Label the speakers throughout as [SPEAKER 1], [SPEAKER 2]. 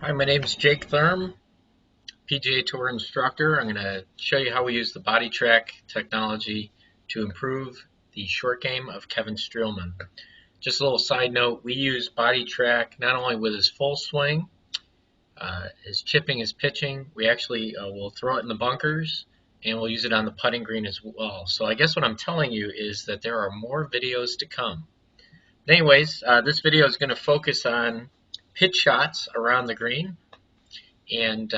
[SPEAKER 1] Hi, my name is Jake Thurm, PGA Tour instructor. I'm going to show you how we use the BodiTrak technology to improve the short game of Kevin Streelman. Just a little side note, we use BodiTrak not only with his full swing, his chipping, his pitching. We actually will throw it in the bunkers, and we'll use it on the putting green as well. So I guess what I'm telling you is that there are more videos to come. But anyways, this video is going to focus on pitch shots around the green and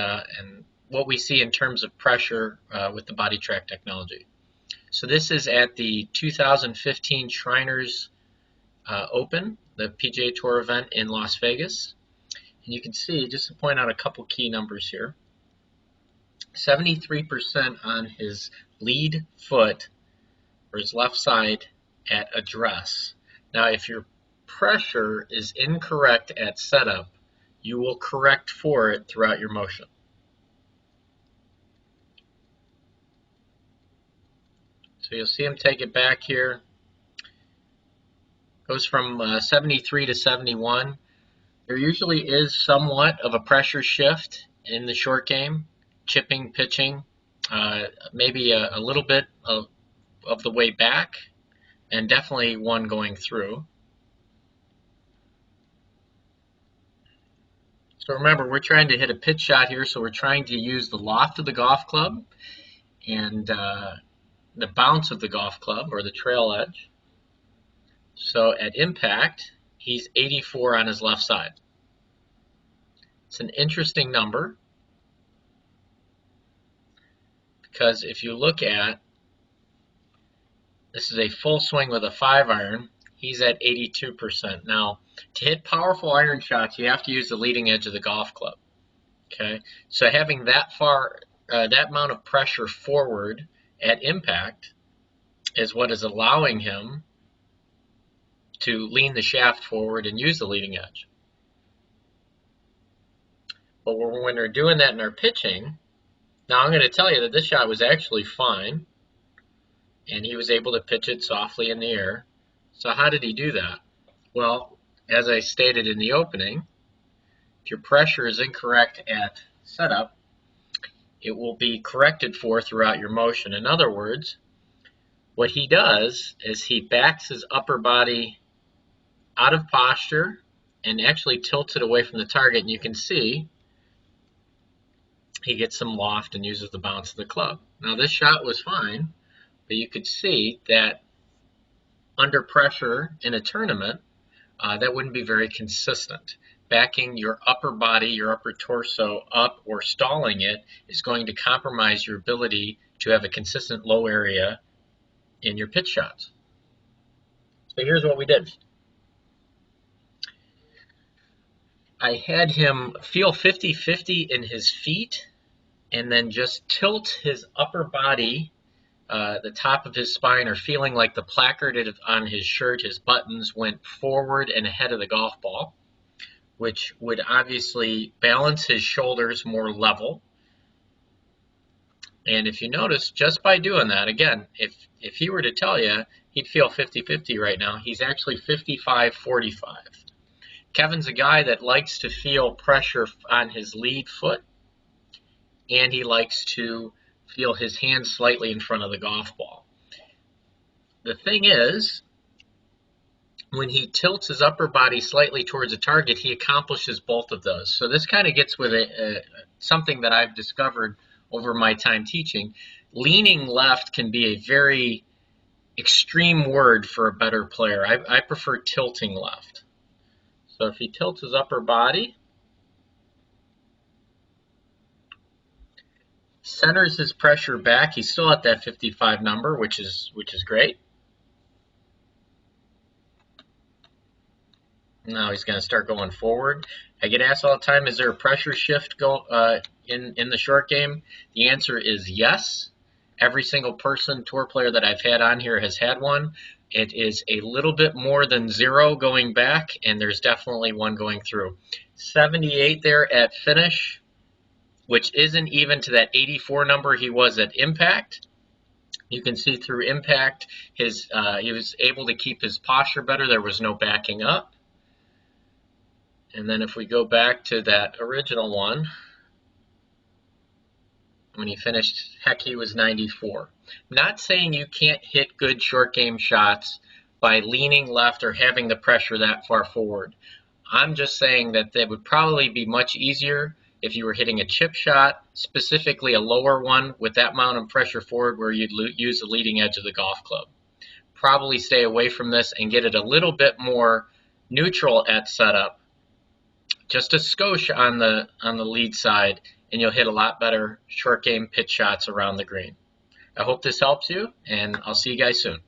[SPEAKER 1] what we see in terms of pressure with the BodiTrak technology. So this is at the 2015 Shriners Open, the PGA Tour event in Las Vegas. And you can see, just to point out a couple key numbers here, 73% on his lead foot or his left side at address. Now, if your pressure is incorrect at setup, you will correct for it throughout your motion. So you'll see him take it back here. Goes from 73 to 71. There usually is somewhat of a pressure shift in the short game, chipping, pitching, maybe a little bit of the way back, and definitely one going through. So remember, we're trying to hit a pitch shot here, so we're trying to use the loft of the golf club and the bounce of the golf club, or the trail edge. So at impact, he's 84 on his left side. It's an interesting number because if you look at, this is a full swing with a 5-iron, he's at 82%. Now, to hit powerful iron shots, you have to use the leading edge of the golf club. Okay, so having that amount of pressure forward at impact is what is allowing him to lean the shaft forward and use the leading edge. But when we're doing that in our pitching, now I'm going to tell you that this shot was actually fine, and he was able to pitch it softly in the air. So how did he do that? Well, as I stated in the opening, if your pressure is incorrect at setup, it will be corrected for throughout your motion. In other words, what he does is he backs his upper body out of posture and actually tilts it away from the target, and you can see he gets some loft and uses the bounce of the club. Now this shot was fine, but you could see that under pressure in a tournament, that wouldn't be very consistent. Backing your upper body, your upper torso up or stalling it is going to compromise your ability to have a consistent low area in your pitch shots. So here's what we did. I had him feel 50-50 in his feet and then just tilt his upper body, the top of his spine, or feeling like the placard on his shirt, his buttons went forward and ahead of the golf ball, which would obviously balance his shoulders more level. And if you notice, just by doing that, again, if he were to tell you he'd feel 50-50 right now, he's actually 55-45. Kevin's a guy that likes to feel pressure on his lead foot, and he likes to feel his hand slightly in front of the golf ball. The thing is, when he tilts his upper body slightly towards a target, he accomplishes both of those. So this kind of gets with something that I've discovered over my time teaching. Leaning left can be a very extreme word for a better player. I prefer tilting left. So if he tilts his upper body, centers his pressure back, he's still at that 55 number, which is great. Now he's going to start going forward. I get asked all the time, is there a pressure shift in the short game? The answer is yes. Every single tour player that I've had on here has had one. It is a little bit more than 0 going back, and there's definitely one going through. 78 there at finish, which isn't even to that 84 number he was at impact. You can see through impact, he was able to keep his posture better. There was no backing up. And then if we go back to that original one, when he finished, heck, he was 94. I'm not saying you can't hit good short game shots by leaning left or having the pressure that far forward. I'm just saying that they would probably be much easier if you were hitting a chip shot, specifically a lower one with that amount of pressure forward where you'd use the leading edge of the golf club. Probably stay away from this and get it a little bit more neutral at setup. Just a skosh on the lead side, and you'll hit a lot better short game pitch shots around the green. I hope this helps you, and I'll see you guys soon.